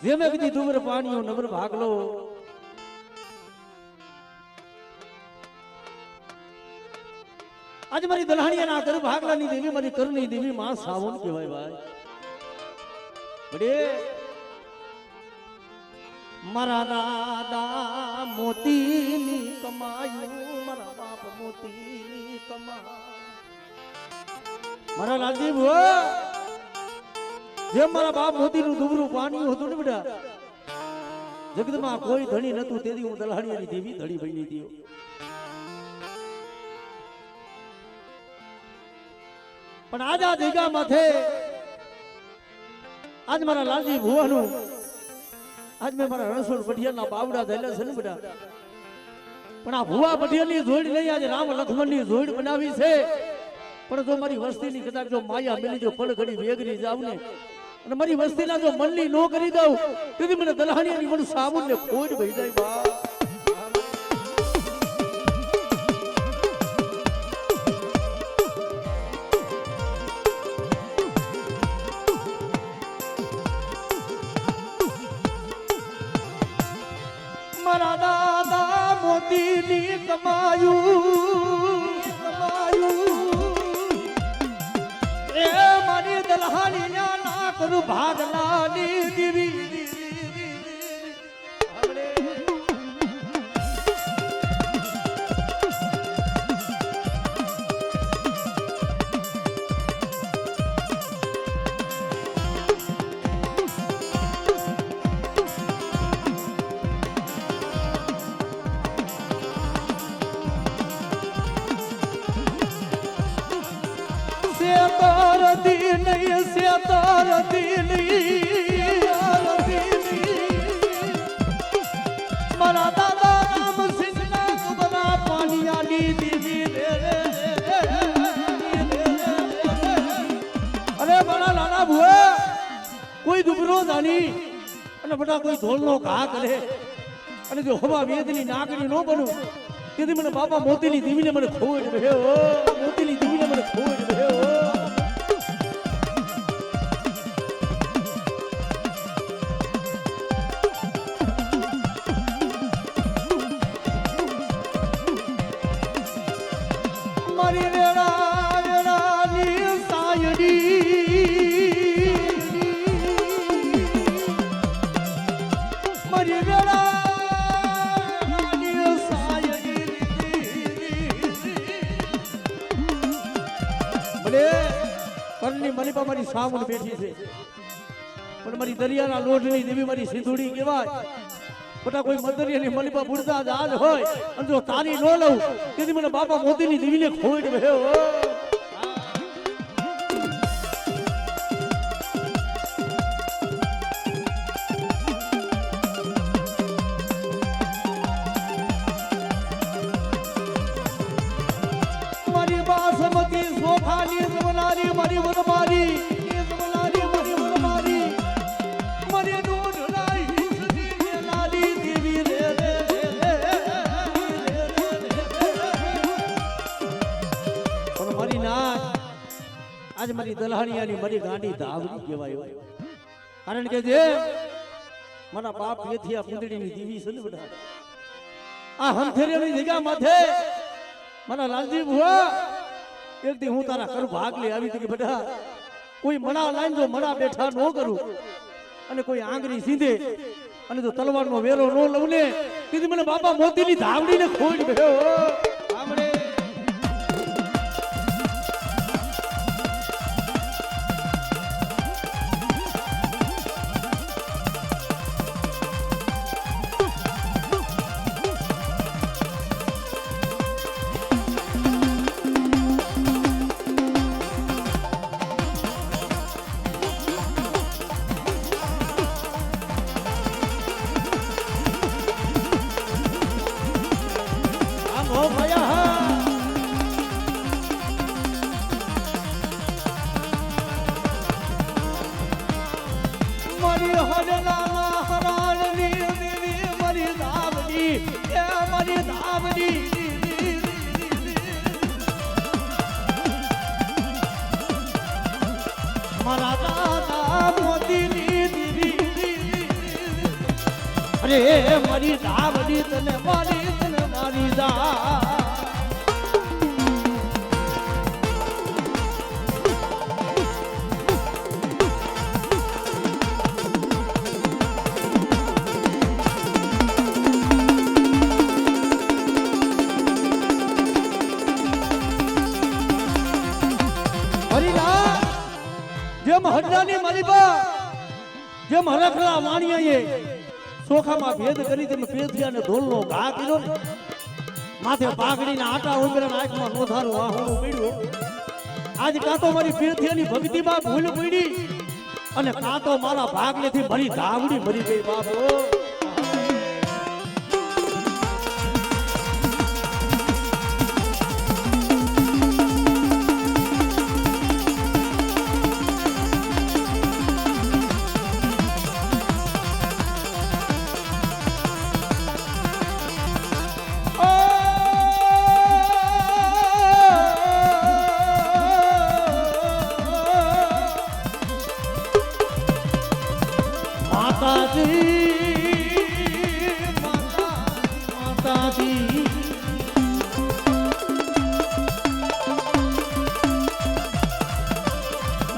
જેમે કીધી ધુમ્ર પાણીઓ નબર ભાગલો आज मारी दलहानिया ना कर भागलानी देवी मारी करनी देवी मां सावन कहेवाय भाई बड़े मारा दादा मोती नी कमायू मारा बाप मोती नी कमायू मारा लालजी वो जे मारा बाप मोती नु दुबरू पानी होतुं ने बेटा जगत में कोई धणी नतुं तेदी हूँ दलहानिया नी देवी धड़ी बनी थी पण आज आ जगह माथे आज मारा लालजी भुवानु आज मैं मारा रणछोड़ पटिया ना बावड़ा थયેલા છે ને બેટા પણ આ ભુવા પટિયાની જોડ નહીં આજે રામ લક્ષ્મણની જોડ બનાવી છે પણ જો મારી વસ્તીની કદાચ જો માયા મિલી જો પળ ઘડી વેગરી જાવ ને અને મારી વસ્તીના જો મનની નો કરી દઉં તેથી મને દલહાનિયાની મન સાબુન ને ખોટ ભઈ જાય બા मारा दादा मोती नी कमायू ए मारी दलहानी ना करू भागलानी दीवी मारा दादा राम सिंह ना बना पानिया नी दीवी अरे बड़ा लाला भुआ कोई दुबरो जानी અને બટા કોઈ ધોળનો ઘા કરે અને જો હવા વેદની નાગણી નો બનું તેથી મને બાપા મોતીની દીવીને મને ખોડ ભયો મોતીની દીવીને મને ખોડ ભયો મારી વેળા વેળાની સાયડી મારી વેળા વેળાની સાયડી ભલે પરની મારી પા મારી સામુન બેઠી છે પણ મારી દરિયાના લોઢની દેવી મારી સિંધુડી કહેવાય બટા કોઈ મદરિયાની મલીપા બુડતા આજ હોય અને જો તારી નો લઉં તેથી મને બાપા મોતીની દીવીને ખોટ ભયો મારી બાસમતી સોખાની જમનારી મારી વનમારી એ જમનારી મારી વનમારી મારી દૂધનાઈ आज मारी दलहानियानी मारी गांडी धावनी कहेवायो कारण के जे मना बाप ये थी पुंदड़ीनी दीवी છે ને બેટા આ હંથેરીની જગ્યા માથે મના લાલજી ભુવા એક દી હું તારા કર ભાગ લે આવી હતી કે બેટા કોઈ મણા લાઈન જો મણા બેઠા નો કરું અને કોઈ આંગરી સીધે અને જો તલવારનો વેરો નો લઉં ને તેથી મને બાપા મોતીની ધાવડીને ખોડ ભયો આમડે મારા દાદા મોતીની દીવી અરે મારી ધાવડી તને મારી દા જેમ હરડાની મારી બા જેમ હરખલા વાણિયાએ સોખામાં ભેદ કરી તેમ પેથિયાને ઢોલનો ઘા કર્યો ને માથે પાઘડીના આટા ઉંગરાના આંખમાં નોધારું વાહણું પડ્યું આજ કાં તો મારી પેથિયાની ભક્તિમાં ભૂલ પડી અને કાં તો મારા ભાગલેથી મારી ધાવડી મરી ગઈ બાપો માતાજી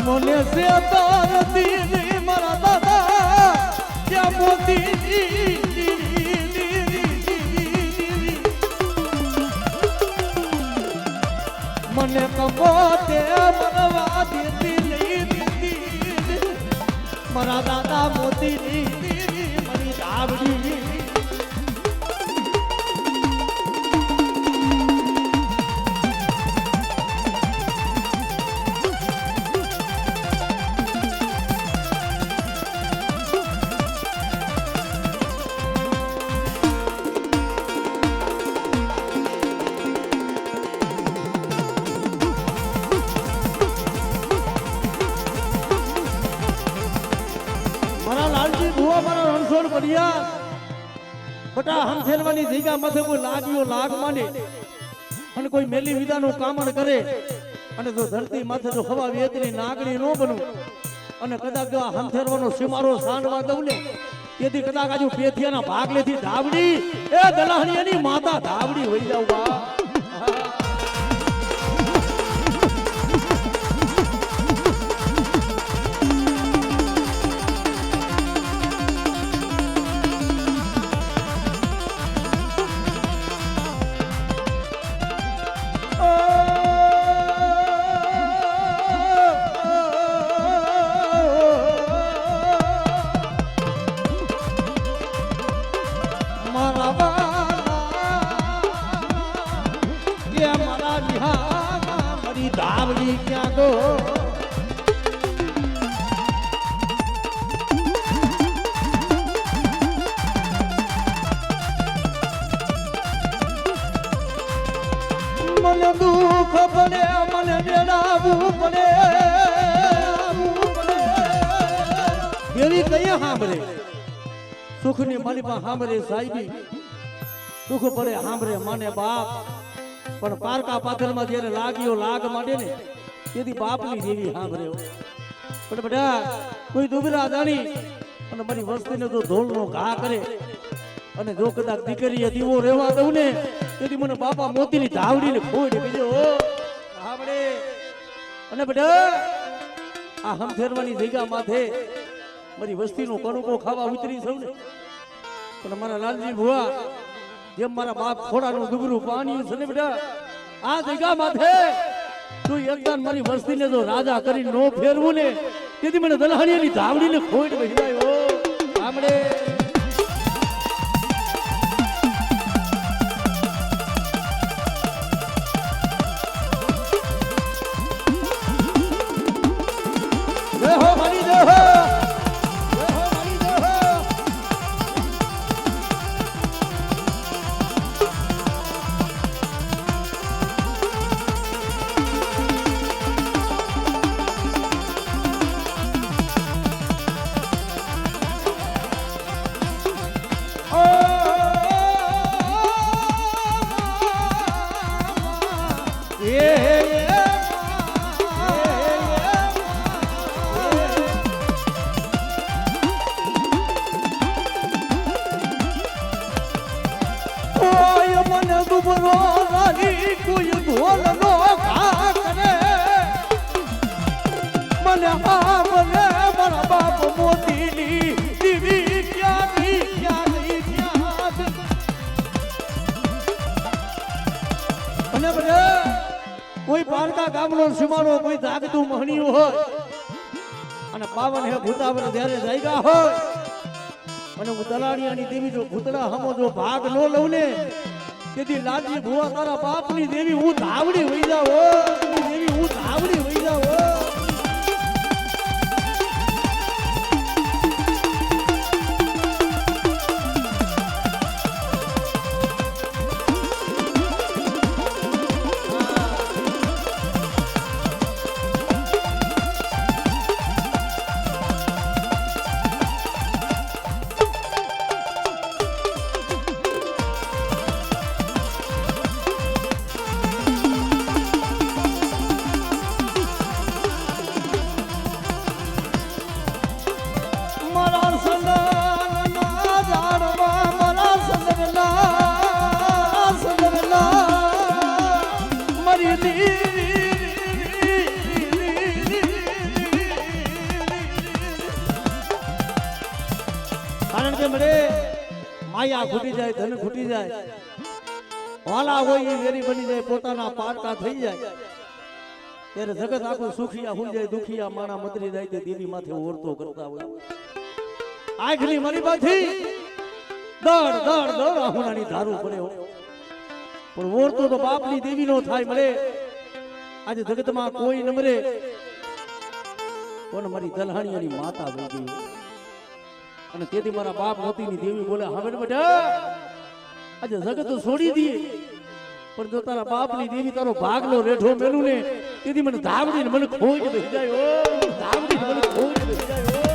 મને સે તાર દીદી મારા દાદા ત્યાં મોતી મને કપોતે મરવા દીદી મારા દાદા મોતી મારી ધાવડી બટા હમસેરવાની જગ્યા માથે કોઈ લાગ્યો લાગ માંડે અને કોઈ મેલી વિદાનું કામણ કરે અને જો ધરતી માથે જો હવા વેતની નાગણી ન બનું અને કદાચ જો આ હમસેરવાનો સીમારો સાંડવા દઉં ને તેથી કદાચ આજુ પેથિયાના ભાગલેથી ધાવડી એ દલાહણીયાની માતા ધાવડી હોઈ જાવ બા ધાવડી ક્યાં ગો મને દુઃખ પડે મને દેડાવું પડે એવી કઈ સાંભળે સુખની મારી પાસે સાંભળે સાહેબી સુખ પડે સાંભળે માને બાપ પણ પારકા પાથરમાં જ્યારે લાગ્યો લાગ માંડે ને તેથી બાપની દેવી સાંભળ્યો પણ બધા કોઈ દુબરા જાણી અને મારી વસ્તીને જો ધોળનો ઘા કરે અને જો કદાચ દીકરી દીવો રહેવા દઉં ને તેથી મને બાપા મોતીની ધાવડીને ખોડ બીજો સાંભળે અને બધા આ હમફેરવાની જગ્યા માથે મારી વસ્તીનો કણુકો ખાવા ઉતરી સૌ ને પણ મારા લાલજી ભુવા જેમ મારા બાપ ખોડાનું દુબરું પાણી છે ને બેટા આ જગ્યા માથે તું એકદમ મારી વસ્તીને જો રાજા કરી નો ફેરવું ને તેથી મને દલહાણીની ધાવડીને ખોટ બહિરાયો સાંભળે દેહો મારી દેહો મને હા મને મારા બાપ મોતીની દીવી ક્યાંથી અને બધે કોઈ પારકા ગામનો સીમાડો કોઈ જાગતું મહણિયું હોય અને પાવન હે ભૂતાવર જ્યારે જાયગા હોય અને હું દલાડિયાની દેવી જો ભૂતડા હમો જો ભાગ નો લઉં ને તેથી લાલજી ભુવા તારા બાપની દેવી હું ધાવડી વઈ જાવ દેવી હું ધાવડી વઈ જાવ કારણ કે મને માયા ખૂટી જાય ધન ખૂટી જાય વાલા હોય એ વેરી બની જાય પોતાના પારકા થઈ જાય ત્યારે જગત આખું સુખિયા હોય જાય દુખિયા માણા મતરી જાય તે દેવી માથે ઓરતો કરતા હોય આંખની મારી બાથી દડ દડ દડ આહુણાની ધારું પડે પણ ઓરતો તો બાપની દેવી નો થાય મળે આજે જગતમાં કોઈ ન મરે પણ મારી દલહાણીયાની માતા બની ગઈ અને તેથી મારા બાપ મોતીની દેવી બોલે હવે બેટા આજે જગત છોડી દઈએ પણ જો તારા બાપની દેવી તારો ભાગનો રેઠો મેલું ને તેથી મને ધાવડીને મને ખોઈ બેસી જાય ઓ ધાવડીને મને ખોઈ બેસી જાય ઓ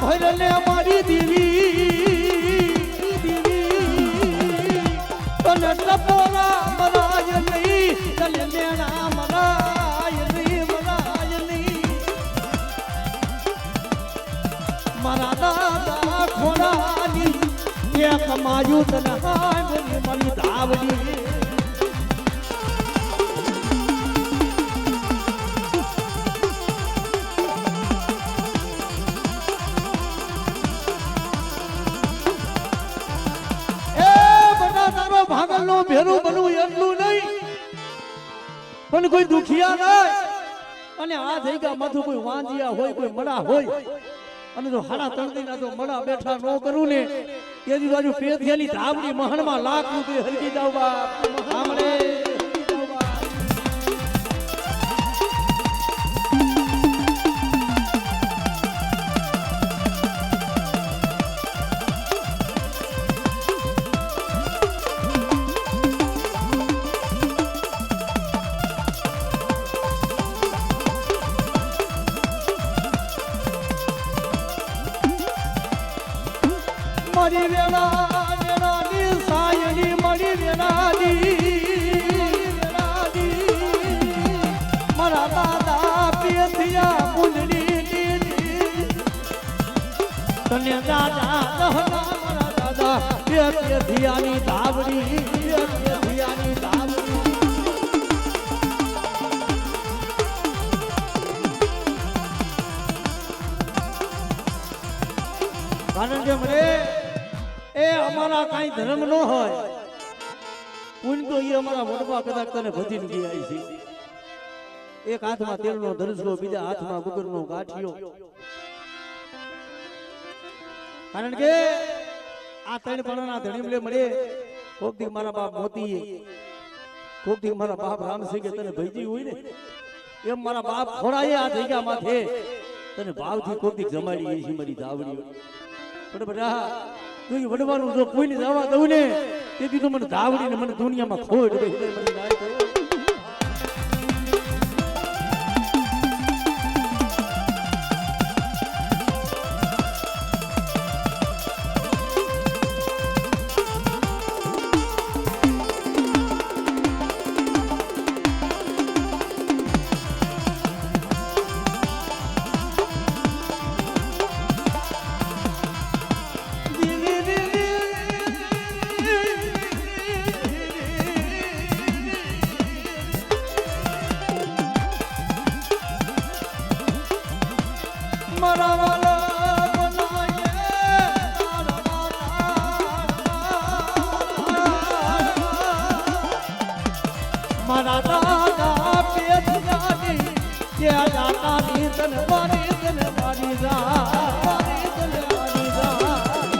ભરને મારી દેવી તને ટપોરા મરાય નહીં તને મેણા મરાય નહીં મારા દાદા ખોરાની એક માયું તને હાય મારી ધાવડી ભાગલનો ભેરું બનવું એટલું નહીં પણ કોઈ દુખિયા નહીં અને આ જગ્યા માંથી કોઈ વાંજિયા હોય કોઈ મડા હોય અને જો હાડા તળદીના જો મડા બેઠા ન કરું ને તેજી બાજુ પેથિયાની ધાવડી મહણમાં લાખ રૂપિયા હરકી જાવ બાપ સાંભળે મરી વેણાની સાયની મરી વેણાની મારા દાદા પેથિયા મુંડની તને દાદા મારા દાદા પેથિયાની ધાવડી પેથિયાની ધાવડી કારણ કે મને એ અમારા કઈ ધર્મ નો હોય પુન તો એ અમારા મોઢમાં કદાચ તને ભજીને ગયા છે એક હાથમાં તેલનો ધરસલો બીજા હાથમાં ગુગરનો ગાંઠિયો કારણ કે આ ત્રણ પણાના ધણીમલે મળે કોક દી મારા બાપ મોતીએ કોક દી મારા બાપ રામસિંહે તને ભજી હોય ને એમ મારા બાપ ખોડાએ આ જગ્યા માથે તને ભાવથી કોઈક જમાડી છે મારી ધાવડી પણ બધા તું વડવાનું જો કોઈને જવા દઉં ને તેથી તો મને ધાવડીને મને દુનિયામાં ખોટ બેસી મને નાય તો મારા દાદા પેટ જાની ત્યાં જાતા ની તન મારી જા મારી તન મારી જા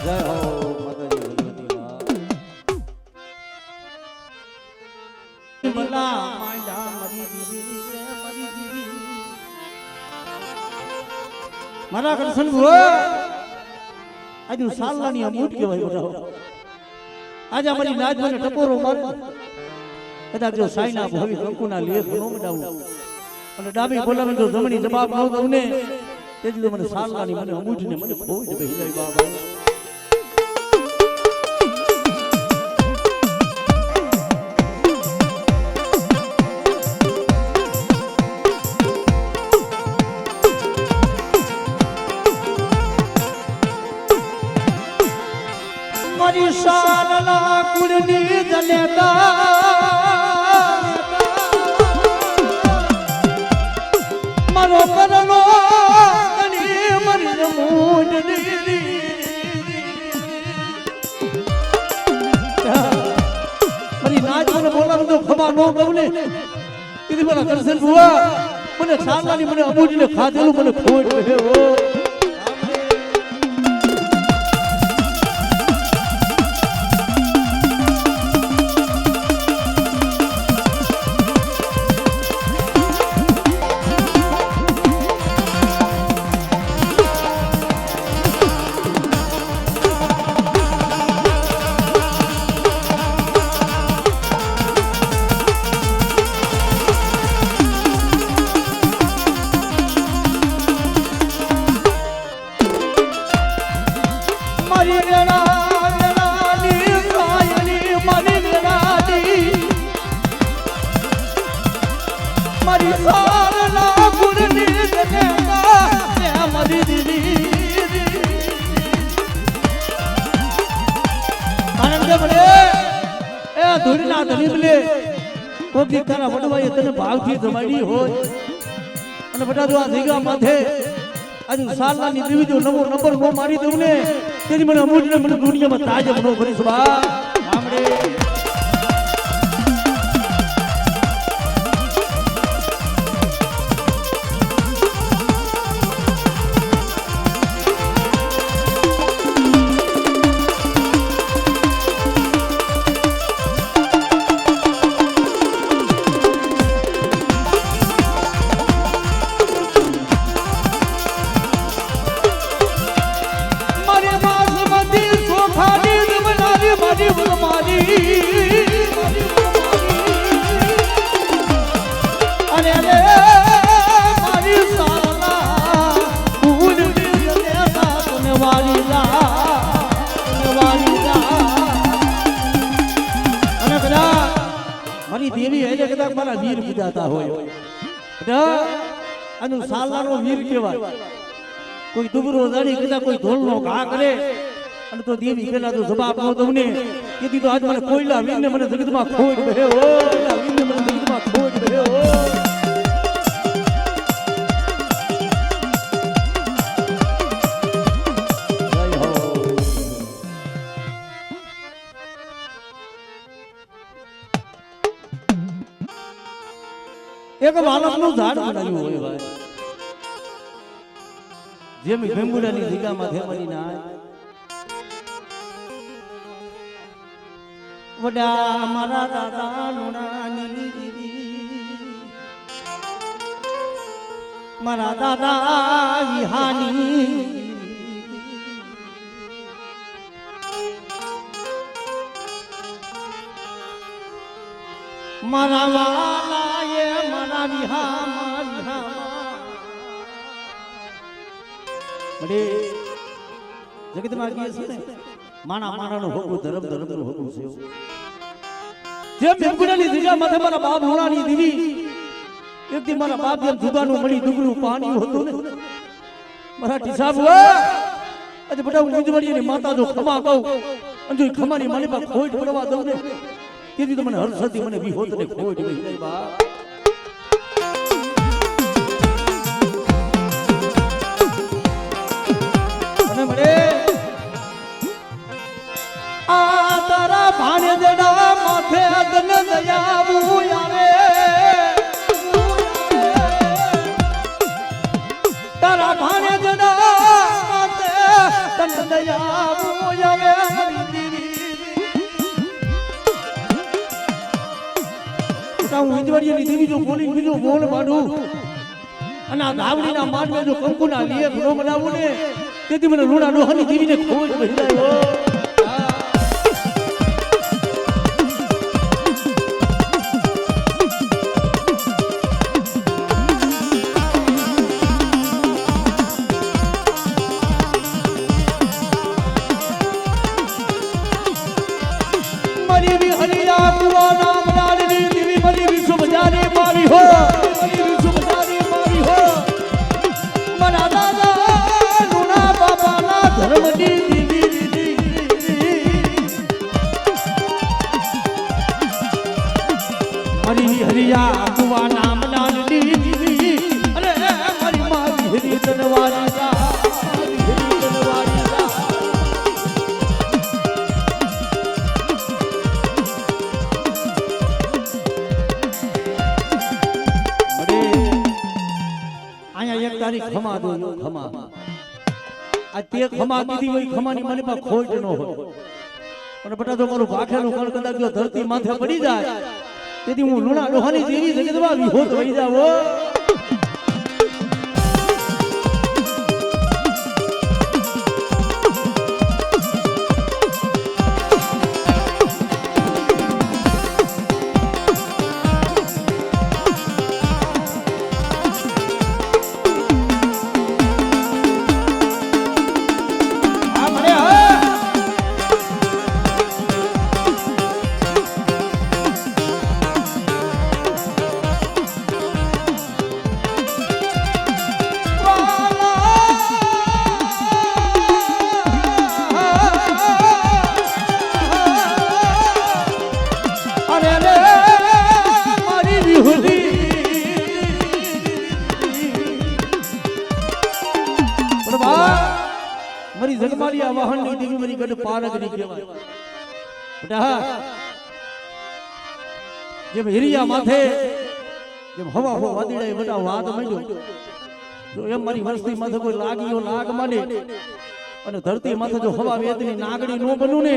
જય હો માતાજી ભગવતી માં મલા માંડા મરી દીવી મારા કરશન હો આજુ સાલાની અમૂટ કહેવાય બધા આજે અમારી નાજ મને ટકોરો મારે કદાચ જો સાઈના ભવી કંકુના લેખ નો મડાવું અને ડાબી બોલાવે તો જમણી જવાબ ન દઉં ને તેથી મને સાલાની મને અમૂટ ને મને ખોટ બેહી જાય બાબા મારી સાલના કુળની જનેતા મારો કરલો કની મરી મૂંડની મારી નાચ મને બોલાવું તો ખબર ન કહું ને કીધી મને કરશન બુઆ મને સાલનાની મને અમૂજીને ખાધેલું મને ખોટ રહે હો ધૂળના ધલીબલે કોકી તારા વડવાએ તને ભાવથી જમાડી હોય અને બધા જો આ જગ્યા માથે આજુ સાલનાની દેવી જો નવો નંબર નો મારી દઉં ને તેની મને અમૂલ્ય મને દુનિયામાં તાજબ નો કરીશ બા સાંભળે દેવી એટલે કદાચ મારા વીર પૂજાતા હોય આનું સાલાનો વીર કહેવાય કોઈ દુબરો જાણી કદાચ કોઈ ઢોલનો ઘા કરે અને તો દેવી પેલા તો જવાબ ન દઉં ને તેથી તો આજ મને કોઈલા વીરને મને જગતમાં ખોટ બે હો વીરને મને જગતમાં ખોટ બે હો એક વાલકનું ઝાડ બનાવ્યું હોય ભાઈ, જેમ ભીમુડાની જગ્યામાં ધેમરી ના વડા મારા દાદા લુણાની મારા દાદા વિહાની મારા વાલાએ મારા વિહામાં જગતમાં કહે છે ને માણા માણાનું હોકું ધર્મ ધર્મનું હોકું છે જેમ ભીમકુંડાની જગ્યા માથે મારા બાપ હોણાની દીવી એકથી મારા બાપ જેમ જુગાનું મળી દુગનું પાણી હતું ને મારા ટીસાબ આજે બધા હું નિજવાડીની માતા જો ખમા કહું અને જો ખમાની મારી પાસે ખોટ પડવા દઉં ને તેથી તો મને હર્ષથી મને વિહોત ને ખોટ વહી બા અને મળે આ તારા ભાણે દેડા માથે અગન દયાવું આવે તારા ભાણે દેડા માથે અગન દયાવું આવે હું ઇન્દ્રિયની દેવી જો બોલી બીજો બોલ પાડું અને આ ધાવડીના માનવે જો કંકુના લીએ ઘણો બનાવું ને તેથી મને રૂડા ડોહાની દેવીને ખોજ ભરાયો હરિયા કુવા નામ નાની અરે મારી મારી હરી તનવારી અહીંયા એક તારીખ ખમા દો ખમા આ તે ખમા દીધી હોય ખમાની મને પાસે ખોટ ન હોય અને બટા તો મારું ભાખેલું કણ કદાચ જો ધરતી માથે પડી જાય તેથી હું લુણા ડોહાની દેવી જગતમાં વિહોત વહી જાવો મારી જગમાલી આ વાહનની દેવી મારી ગઢ પારગની કહેવાય બેટા જેમ હિરિયા માથે જેમ હવા હો વાદળાએ બેટા વાત માંડ્યો જો એમ મારી વસ્તી માથે કોઈ લાગીઓ લાગ માંડે અને ધરતી માથે જો હવા વેદની નાગડી નો બનું ને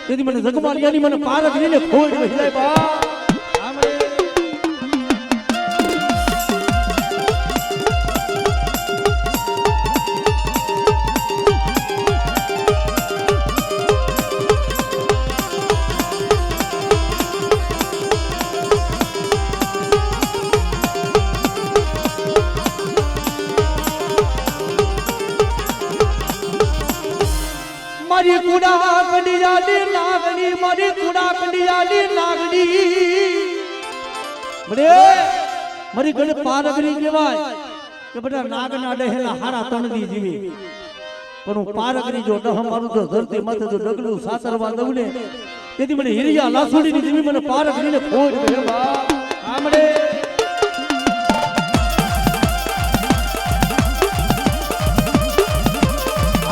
તેથી મને જગમાલિયાની મને પારગની ખોટ વહેલાય બા મારી કુડા કંડિયાની લાગણી મારી કુડા કંડિયાની લાગણી બડે મારી ગઢ પારગની કહેવાય કે બેટા નાગના ડહેલા હારા તણદી જીવી પણ હું પારગની જો ડહ મારું તો ધરતી માથે જો ડગલું સાતરવા દઉં ને તેથી મને હિરિયા લાસુડીની જીવી મને પારગનીને ખોટ હે બાપ આમડે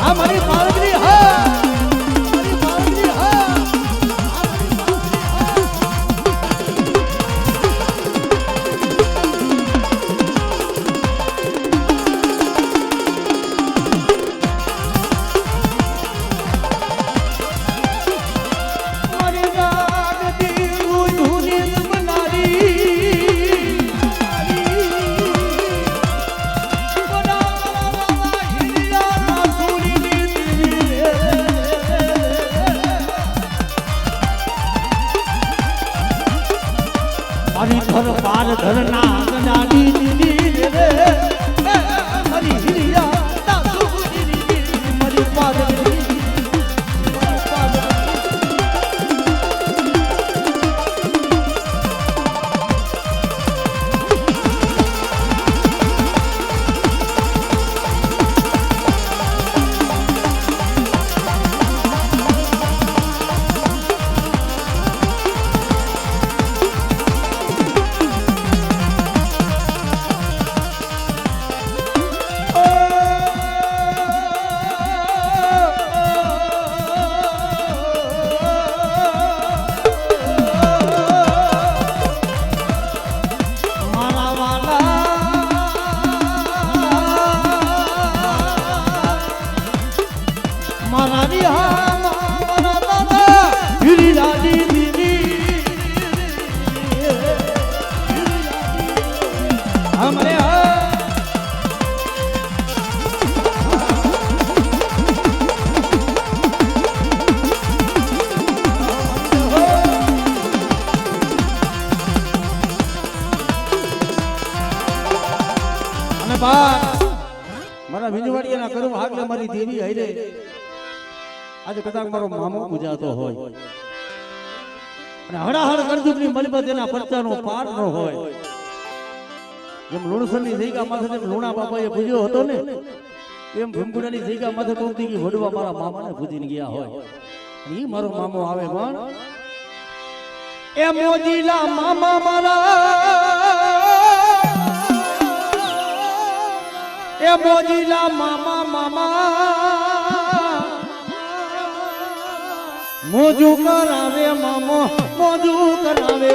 આ મારી પારગની હા મારી ધર પાર ધરના નાની દીદી રે મારી હિરિયા મારી પાદરી મારા વિંજવાડિયાના કરું હાગલે મારી દેવી હૈરે આજે કદાચ મારો મામો પૂજાતો હોય અને હડાહડ કરજુકની મલબત એના પરચાનો પાર ન હોય જેમ લુણસરની જગ્યા માથે જેમ લુણા બાપાએ પૂજ્યો હતો ને એમ ભીમગુડાની જગ્યા માથે કોકતી વડવા મારા મામાને પૂજીને ગયા હોય ઈ મારો મામો આવે પણ એ મોજીલા મામા મારા એ મોજીલા મામા મામા મોજું કરાવે મામો મોજું કરાવે